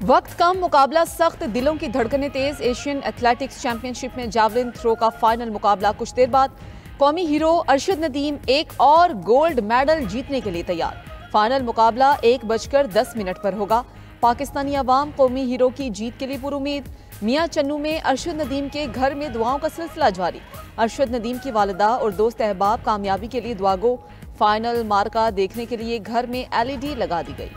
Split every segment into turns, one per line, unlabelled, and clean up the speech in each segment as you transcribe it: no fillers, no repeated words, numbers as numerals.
वक्त कम, मुकाबला सख्त, दिलों की धड़कनें तेज। एशियन एथलेटिक्स चैंपियनशिप में जावलिन थ्रो का फाइनल मुकाबला कुछ देर बाद। कौमी हीरो अरशद नदीम एक और गोल्ड मेडल जीतने के लिए तैयार। फाइनल मुकाबला 1:10 पर होगा। पाकिस्तानी अवाम कौमी हीरो की जीत के लिए पुरुमीद। मियां चन्नू में अरशद नदीम के घर में दुआओं का सिलसिला जारी। अरशद नदीम की वालिदा और दोस्त अहबाब कामयाबी के लिए दुआ गो। फाइनल मार्का देखने के लिए घर में LED लगा दी गई।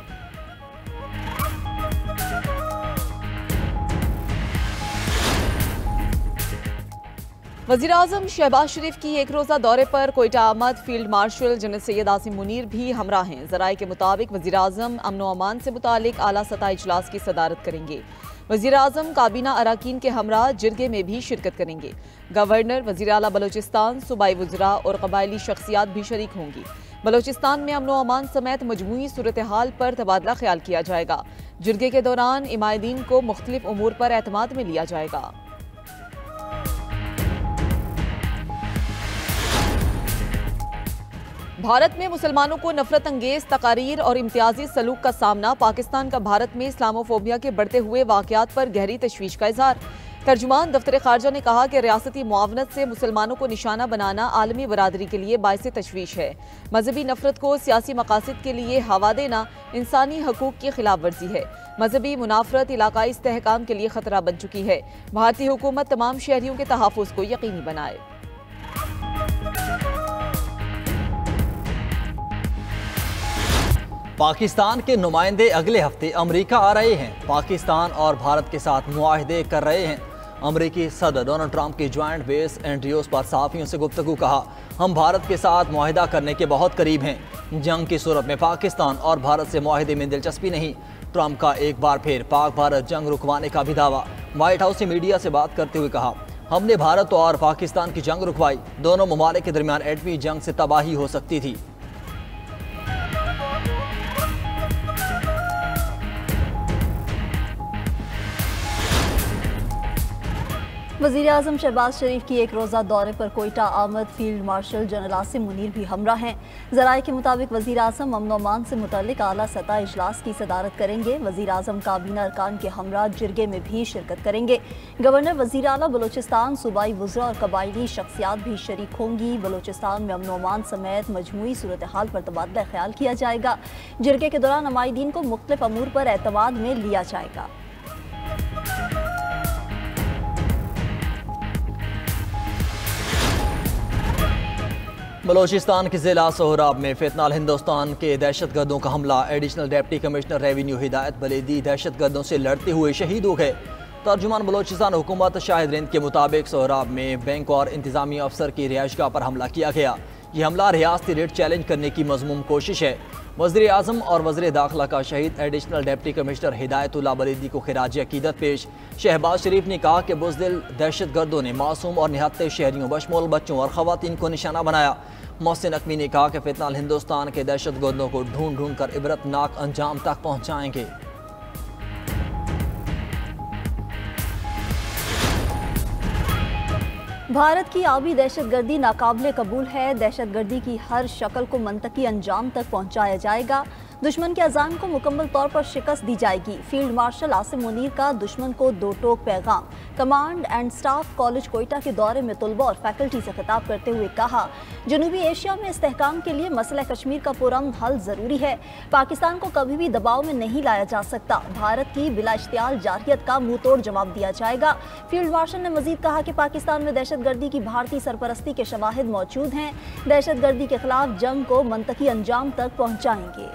वज़ीर-ए-आज़म शहबाज शरीफ की एक रोज़ा दौरे पर कोयटा आमद। Field marshal general Syed Asim Munir भी हमरा हैं। ज़राए के मुताबिक वज़ीर-ए-आज़म अमन अमान से मुतालिक आला सतह इजलास की सदारत करेंगे। वज़ीर-ए-आज़म काबीना अराकीन के हमरा जिरगे में भी शिरकत करेंगे। गवर्नर, वज़ीर आला बलोचिस्तान, सूबाई वज़रा और कबायली शख्सियात भी शरीक होंगी। बलोचिस्तान में अमन अमान समेत मजमूई सूरत हाल पर तबादला ख्याल किया जाएगा। जिरगे के दौरान इमायदीन को मुख्तलिफ उमूर पर एतमाद में लिया जाएगा। भारत में मुसलमानों को नफरत अंगेज तकारीर और इम्तियाजी सलूक का सामना। पाकिस्तान का भारत में इस्लामोफोबिया के बढ़ते हुए वाकयात पर गहरी तशवीश का इजहार। तर्जुमान दफ्तर खारजा ने कहा कि रियासती मुआवनत से मुसलमानों को निशाना बनाना आलमी बरादरी के लिए बाइस तशवीश है। मजहबी नफरत को सियासी मकासद के लिए हवा देना इंसानी हकूक की खिलाफ वर्जी है। मजहबी मुनाफरत इलाकाई इस्तेहकाम के लिए खतरा बन चुकी है। भारतीय हुकूमत तमाम शहरियों के तहफ़्फ़ुज़ को यकीनी बनाए।
पाकिस्तान के नुमाइंदे अगले हफ्ते अमेरिका आ रहे हैं। पाकिस्तान और भारत के साथ मुआहदे कर रहे हैं। अमेरिकी सदर डोनाल्ड ट्रंप की ज्वाइंट बेस एंड्रियोस पर सहाफ़ियों से गुफ्तगू। कहा, हम भारत के साथ मुआहदा करने के बहुत करीब हैं। जंग की सूरत में पाकिस्तान और भारत से मुआहदे में दिलचस्पी नहीं। ट्रंप का एक बार फिर पाक भारत जंग रुकवाने का भी दावा। व्हाइट हाउस ने मीडिया से बात करते हुए कहा, हमने भारत और पाकिस्तान की जंग रुकवाई। दोनों ममालिक के दरमियान एटमी जंग से तबाही हो सकती थी।
वज़ीर-ए-आज़म शहबाज शरीफ की एक रोज़ा दौरे पर कोयटा आमद। Field marshal general Asim Munir भी हमरा हैं। ज़राए के मुताबिक वज़ीर-ए-आज़म अमन अमान से मुतल्लिक़ आला सतह इजलास की सदारत करेंगे। वज़ीर-ए-आज़म काबीना अरकान के हमरा जिरगे में भी शिरकत करेंगे। गवर्नर, वज़ीर आला बलोचिस्तान, सूबाई वज़रा और कबायली शख्सियात भी शरीक होंगी। बलोचिस्तान में अमन अमान समेत मजमूई सूरत हाल पर तबादला ख्याल किया जाएगा। जिरगे के दौरान अमायदीन को मुख्तलिफ अमूर पर एतमाद में लिया जाएगा।
बलोचिस्तान के ज़िला सोहराब में फितनाल हिंदुस्तान के दहशतगर्दों का हमला। एडिशनल डिप्टी कमिश्नर रेवेन्यू हिदायत बलेदी दहशतगर्दों से लड़ते हुए शहीद हो गए। तर्जुमान बलोचिस्तान हुकूमत शाहिद रिंद के मुताबिक सोहराब में बैंक और इंतजामी अफसर की रिहाइशगाह पर हमला किया गया। ये हमला रियासती रेट चैलेंज करने की मज़मूम कोशिश है। वज़ीर आज़म और वज़ीर दाखिला का शहीद additional deputy commissioner Hidayatullah Buledi को खिराज अकीदत पेश। शहबाज शरीफ ने कहा कि बुज़दिल दहशतगर्दों ने मासूम और निहत्ते शहरियों बशमूल बच्चों और ख़वातीन को निशाना बनाया। मोहसिन नकवी ने कहा कि फितनाल हिंदुस्तान के दहशतगर्दों को ढूंढ ढूंढ कर इबरतनाक अंजाम तक पहुँचाएंगे।
भारत की आबी दहशतगर्दी नाकाबिले कबूल है। दहशतगर्दी की हर शक्ल को मंतकी अंजाम तक पहुँचाया जाएगा। दुश्मन के अज़ाम को मुकम्मल तौर पर शिकस्त दी जाएगी। फील्ड मार्शल आसिम मुनीर का दुश्मन को दो टोक पैगाम। Command and staff college Quetta के दौरे में तलबा और फैकल्टी से खिताब करते हुए कहा, जनूबी एशिया में इस्तेहकाम के लिए मसला कश्मीर का पुरअमन हल ज़रूरी है। पाकिस्तान को कभी भी दबाव में नहीं लाया जा सकता। भारत की बिला इश्तियाल जारहियत का मुंह तोड़ जवाब दिया जाएगा। फील्ड मार्शल ने मजीद कहा कि पाकिस्तान में दहशतगर्दी की भारतीय सरपरस्ती के शवाहिद मौजूद हैं। दहशतगर्दी के खिलाफ जंग को मंतकी अंजाम तक पहुँचाएंगे।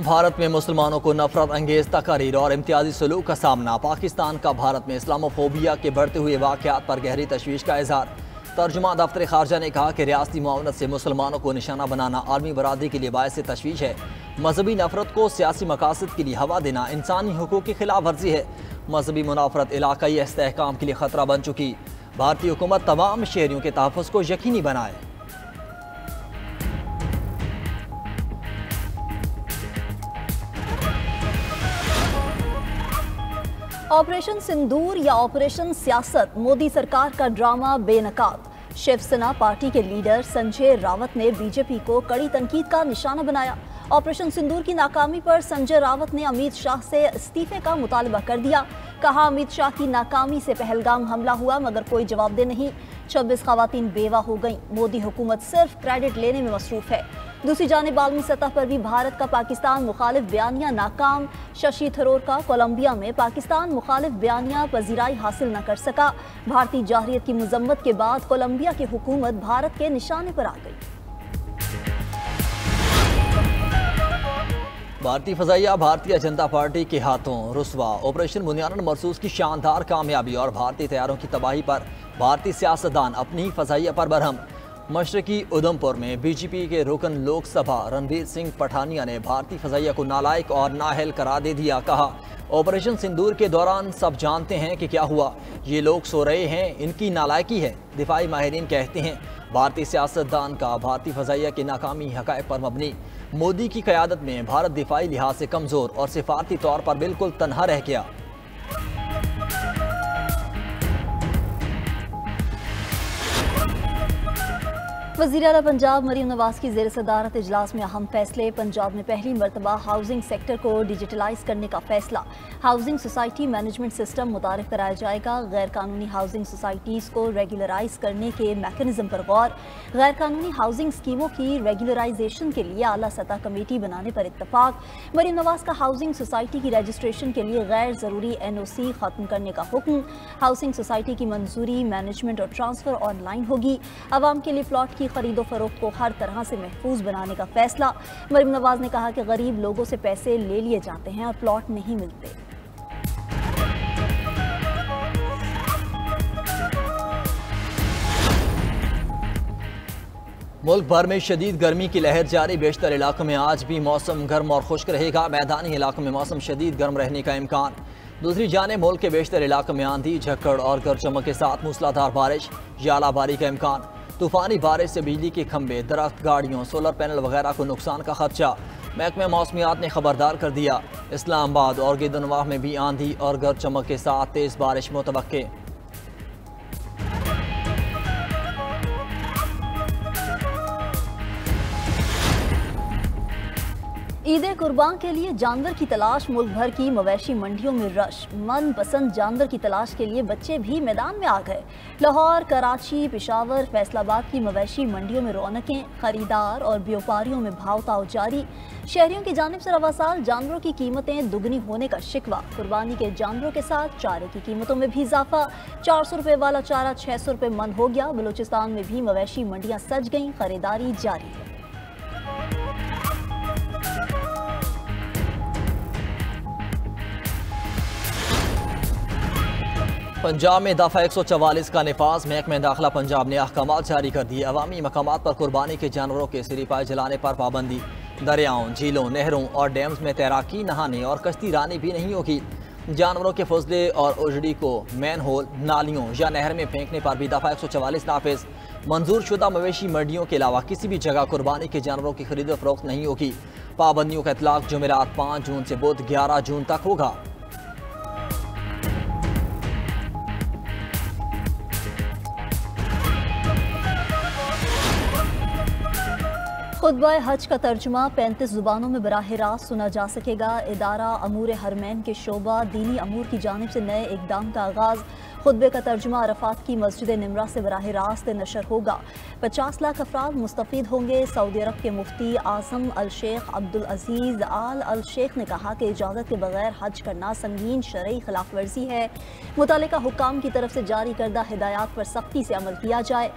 भारत में मुसलमानों को नफरत अंगेज तकारीर और इम्तियाजी सलूक का सामना। पाकिस्तान का भारत में इस्लामोफोबिया के बढ़ते हुए वाकयात पर गहरी तशवीश का इजहार। तर्जुमा दफ्तर खारजा ने कहा कि रियासती मुआवनत से मुसलमानों को निशाना बनाना आलमी बरादरी के लिए बायस तशवीश है। मजहबी नफरत को सियासी मकासद के लिए हवा देना इंसानी हुकूक की खिलाफ वर्जी है। मजहबी मुनाफरत इलाकाई इस्तेहकाम के लिए खतरा बन चुकी। भारतीय हुकूमत तमाम शहरियों के तहफ़्फ़ुज़ को यकीनी बनाए।
ऑपरेशन सिंदूर या ऑपरेशन सियासत, मोदी सरकार का ड्रामा बेनकाब। शिवसेना पार्टी के लीडर संजय रावत ने बीजेपी को कड़ी तनकीद का निशाना बनाया। ऑपरेशन सिंदूर की नाकामी पर संजय रावत ने अमित शाह से इस्तीफे का मुतालबा कर दिया। कहा, अमित शाह की नाकामी से पहलगाम हमला हुआ मगर कोई जवाबदेह नहीं। 26 खवातीन बेवा हो गईं। मोदी हुकूमत सिर्फ क्रेडिट लेने में मसरूफ है। दूसरी जानिब आलमी सतह पर भी भारत का पाकिस्तान मुखालिफ बयानिया नाकाम। शशि थरूर का कोलंबिया में पाकिस्तान मुखालिफ बयानिया पजीराई हासिल न कर सका। भारतीय जाहरियत की मजम्मत के बाद कोलंबिया की हुकूमत भारत के निशाने पर आ गई।
भारतीय फजाइया भारतीय जनता पार्टी के हाथों रुस्वा। ऑपरेशन बुनियादन मरसूस की शानदार कामयाबी और भारतीय तैयारों की तबाही पर भारतीय सियासतदान अपनी ही फजाइया पर बरहम। मशरकी उधमपुर में बीजेपी के रुकन लोकसभा रणबीर सिंह पठानिया ने भारतीय फजाइया को नालायक और नाअहल करार दे दिया। कहा, ऑपरेशन सिंदूर के दौरान सब जानते हैं कि क्या हुआ। ये लोग सो रहे हैं, इनकी नालायकी है। दिफाई माहिरीन कहते हैं भारतीय सियासतदान का भारतीय फजाइया की नाकामी हक़ाइक़ पर मबनी। मोदी की क़यादत में भारत दिफाई लिहाज से कमज़ोर और सिफारती तौर पर बिल्कुल तन्हा रह गया।
वज़ीर आला पंजाब मरीम नवाज की ज़ेर सदारत इजलास में अहम फैसले। पंजाब में पहली मरतबा हाउसिंग सेक्टर को डिजिटलाइज करने का फैसला। हाउसिंग सोसाइटी मैनेजमेंट सिस्टम मुतारिफ कराया जाएगा। गैर कानूनी हाउसिंग सोसाइटीज़ को रेगुलराइज करने के मैकेनिज्म पर गौर। गैर कानूनी हाउसिंग स्कीमों की रेगुलराइजेशन के लिए आला सतह कमेटी बनाने पर इत्तफाक। मरीम नवाज का हाउसिंग सोसाइटी की रजिस्ट्रेशन के लिए गैर ज़रूरी NOC ख़त्म करने का हुक्म। हाउसिंग सोसाइटी की मंजूरी, मैनेजमेंट और ट्रांसफ़र ऑनलाइन होगी। आवाम के लिए प्लॉट की खरीदो फरोख्त को हर तरह से महफूज बनाने का फैसला। मरीम नवाज ने कहा कि गरीब लोगों से पैसे ले लिए जाते हैं और प्लॉट नहीं मिलते।
मुल्क भर में शदीद गर्मी की लहर जारी। बेशतर इलाकों में आज भी मौसम गर्म और खुश्क रहेगा। मैदानी इलाकों में मौसम शदीद गर्म रहने का इम्कान। दूसरी जानिब मुल्क के बेशतर इलाकों में आंधी, झक्कड़ और गरज चमक के साथ मूसलाधार बारिश या आलाबारी का इम्कान। तूफानी बारिश से बिजली के खंभे, दरख्त, गाड़ियों, सोलर पैनल वगैरह को नुकसान का खदशा। महकमा मौसमियात ने खबरदार कर दिया। इस्लामाबाद और गिरदनवाह में भी आंधी और गरज चमक के साथ तेज़ बारिश मुतवक्के।
ईद कुर्बान के लिए जानवर की तलाश। मुल्क भर की मवेशी मंडियों में रश। मन पसंद जानवर की तलाश के लिए बच्चे भी मैदान में आ गए। लाहौर, कराची, पेशावर, फैसलाबाद की मवेशी मंडियों में रौनकें। खरीदार और व्यापारियों में भाव ताव जारी। शहरियों की जानिब से रवा साल जानवरों की कीमतें दुगनी होने का शिकवा। कुर्बानी के जानवरों के साथ चारे की कीमतों में भी इजाफा। 400 रुपये वाला चारा 600 रुपये मन हो गया। बलूचिस्तान में भी मवेशी मंडियाँ सज गईं। खरीदारी जारी है।
पंजाब में दफ़ा 144 का निफाज। महकमा दाखिला पंजाब ने अहकामात जारी कर दिए। अवामी मकामात पर कुर्बानी के जानवरों के सिरिपाए जलाने पर पाबंदी। दरियाओं, झीलों, नहरों और डैम्स में तैराकी, नहाने और कश्ती रानी भी नहीं होगी। जानवरों के फजले और उजड़ी को मैन होल, नालियों या नहर में फेंकने पर भी दफ़ा 144 नाफिज। मंजूर शुदा मवेशी मंडियों के अलावा किसी भी जगह कुर्बानी के जानवरों की खरीद फरोख्त नहीं होगी। पाबंदियों का इतलाक जुमेरात 5 जून से बुध 11 जून तक होगा।
खुतबा हज का तर्जुमा 35 ज़ुबानों में बराह रास्त सुना जा सकेगा। इदारा अमूर हरमैन के शोबा दीनी अमूर की जानिब से नए इक़दाम का आगाज़। खुतबे का तर्जुमा अरफात की मस्जिद निमरा से बराह रास्त नशर होगा। 50 लाख अफराद मुस्तफ़ीद होंगे। सऊदी अरब के मुफ्ती आज़म अल शेख अब्दुल अजीज़ आल अल शेख ने कहा कि इजाज़त के बगैर हज करना संगीन शरई खिलाफ वर्जी है। मुतालिका हुक्काम की तरफ से जारी करदा हिदायत पर सख्ती से अमल किया जाए।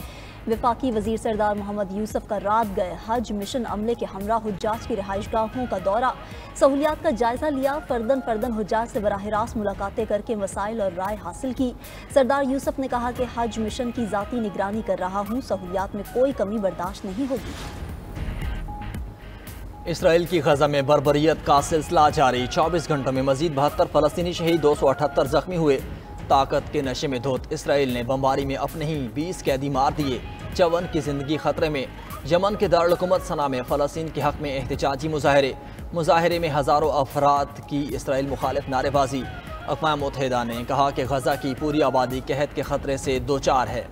वफाकी वज़ीर सरदार मोहम्मद यूसुफ का रात गए हज मिशन अमले के हमरा हुज्जाज की रिहाइशगाहों का दौरा। सहूलियात का जायजा लिया। फर्दन हुज्जाज से बराह रास्त मुलाकातें करके मसाइल और राय हासिल की। सरदार यूसुफ ने कहा कि हज मिशन की ज़ाती निगरानी कर रहा हूँ। सहूलियात में कोई कमी बर्दाश्त नहीं होगी।
इसराइल की गजा में बर्बरियत का सिलसिला जारी। 24 घंटों में मजीद 72 फ़लस्तीनी शहीद, 278 जख्मी हुए। ताकत के नशे में धोत इसराइल ने बमबारी में अपने ही 20 कैदी मार दिए। 54 की जिंदगी खतरे में। यमन के दारुल हुकूमत सना में फ़लस्तीन के हक़ में एहतजाजी मुजाहरे में हज़ारों अफराद की इसराइल मुखालिफ नारेबाजी। अक़वाम मुत्तहिदा ने कहा कि गजा की पूरी आबादी कहत के खतरे से दो चार है।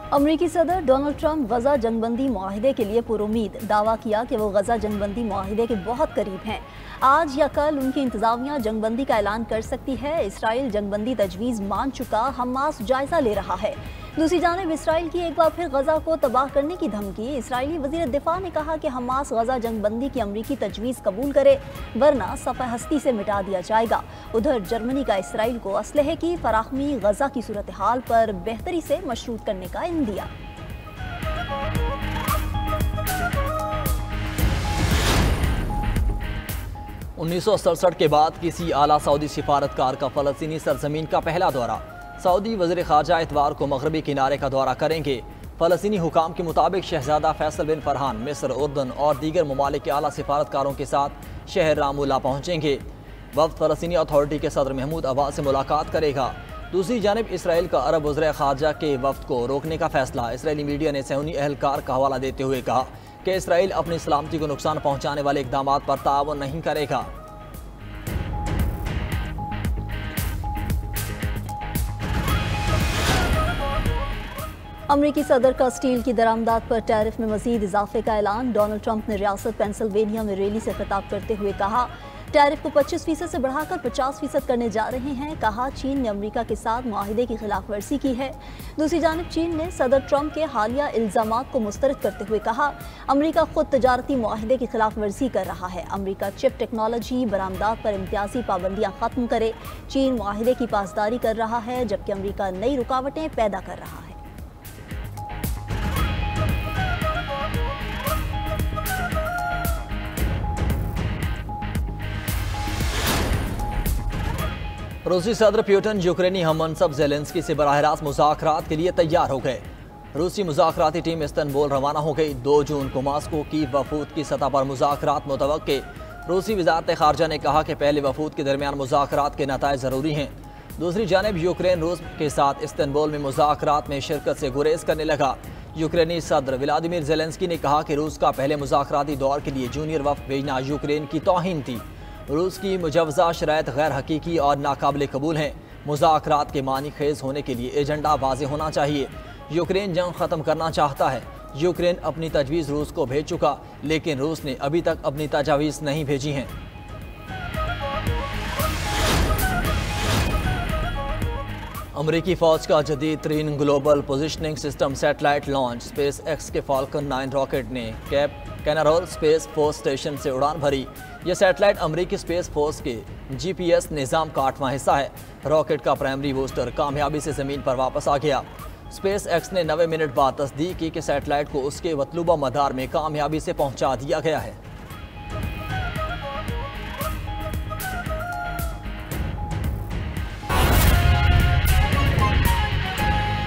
अमरीकी सदर डोनाल्ड ट्रंप गजा जंगबंदी मुआहिदे के लिए पुरुमीद दावा किया कि वो गजा जंगबंदी मुआहिदे के बहुत करीब हैं। आज या कल उनकी इंतजामिया जंगबंदी का ऐलान कर सकती है। इसराइल जंगबंदी तजवीज़ मान चुका, हमास जायजा ले रहा है। दूसरी जानिब इसराइल की एक बार फिर गजा को तबाह करने की धमकी। इसराइली वज़ीर दिफा ने कहा कि हमास गजा जंगबंदी की अमरीकी तजवीज़ कबूल करे वरना सफ़े हस्ती से मिटा दिया जाएगा। उधर जर्मनी का इसराइल को असलहे की फराहमी गजा की सूरत हाल पर बेहतरी से मशरूत करने का इंदिया।
उन्नीस सौ सड़सठ के बाद किसी आला सऊदी सिफारतकार का फ़लस्तीनी सरजमीन का पहला दौरा। सऊदी वज़ीर ख़ारजा इतवार को मगरबी किनारे का दौरा करेंगे। फ़लस्तीनी हुकाम के मुताबिक शहजादा फैसल बिन फरहान मिस्र, उर्दन और दीगर ममालिक के आला सिफारतकारों के साथ शहर रामूला पहुँचेंगे। वफ़द फ़लस्तीनी अथॉरिटी के सदर महमूद अब्बास से मुलाकात करेगा। दूसरी जानिब इसराइल का अरब वज़ीर ख़ारजा के वफ़द को रोकने का फैसला। इसराइली मीडिया ने सहूनी अहलकार का हवाला देते हुए कहा कि इसराइल अपनी सलामती को नुकसान पहुँचाने वाले इक़दामात पर ताअवुन नहीं करेगा।
अमरीकी सदर का स्टील की दरामदात पर टैरिफ में मजीद इजाफे का ऐलान। डोनाल्ड ट्रंप ने रियासत पेंसिल्वेनिया में रैली से खिताब करते हुए कहा टैरिफ को 25% से बढ़ाकर 50% करने जा रहे हैं। कहा चीन ने अमेरिका के साथ मुआहिदे की खिलाफ वर्जी की है। दूसरी जानिब चीन ने सदर ट्रंप के हालिया इल्जामात को मुस्तरद करते हुए कहा अमेरिका खुद तजारती मुआहिदे की खिलाफ वर्जी कर रहा है। अमेरिका चिप टेक्नोलॉजी बरामदात पर इम्तियाजी पाबंदियाँ खत्म करे। चीन मुआहिदे की पासदारी कर रहा है जबकि अमेरिका नई रुकावटें पैदा कर रहा है।
रूसी सदर प्यूटन यूक्रेनी हममनसब ज़ेलेंस्की से बराह रास्त मुज़ाकरात के लिए तैयार हो गए। रूसी मुज़ाकराती टीम इस्तांबुल रवाना हो गई। 2 जून को मास्को की वफूद की सतह पर मुज़ाकरात मुतवक्के। रूसी वज़ारत ख़ारजा ने कहा कि पहले वफूद के दरमियान मुज़ाकरात के नताइज ज़रूरी हैं। दूसरी जानिब यूक्रेन रूस के साथ इस्तांबुल में मुज़ाकरात में शिरकत से गुरेज करने लगा। यूक्रेनी सदर व्लादिमीर ज़ेलेंस्की ने कहा कि रूस का पहले मुज़ाकराती दौर के लिए जूनियर वफ़द भेजना यूक्रेन की तौहीन थी। रूस की मुजवज़ा शराइत गैर हकीकी और नाकाबिल कबूल हैं। मुज़ाकरात के मानी खेज होने के लिए एजेंडा वाज़े होना चाहिए। यूक्रेन जंग ख़त्म करना चाहता है। यूक्रेन अपनी तजवीज़ रूस को भेज चुका, लेकिन रूस ने अभी तक अपनी तजावीज़ नहीं भेजी हैं। अमरीकी फ़ौज का जदीद तरीन global positioning system satellite launch. Space x के फाल्कन 9 रॉकेट ने कैप कैनारोल स्पेस फोर्स स्टेशन से उड़ान भरी। यह सेटेलाइट अमरीकी स्पेस फोर्स के GPS निज़ाम का 8वां हिस्सा है। रॉकेट का प्राइमरी बूस्टर कामयाबी से ज़मीन पर वापस आ गया। स्पेस एक्स ने 90 मिनट बाद तस्दीक की कि सेटेलाइट को उसके मतलूबा मदार में कामयाबी से पहुंचा दिया गया है।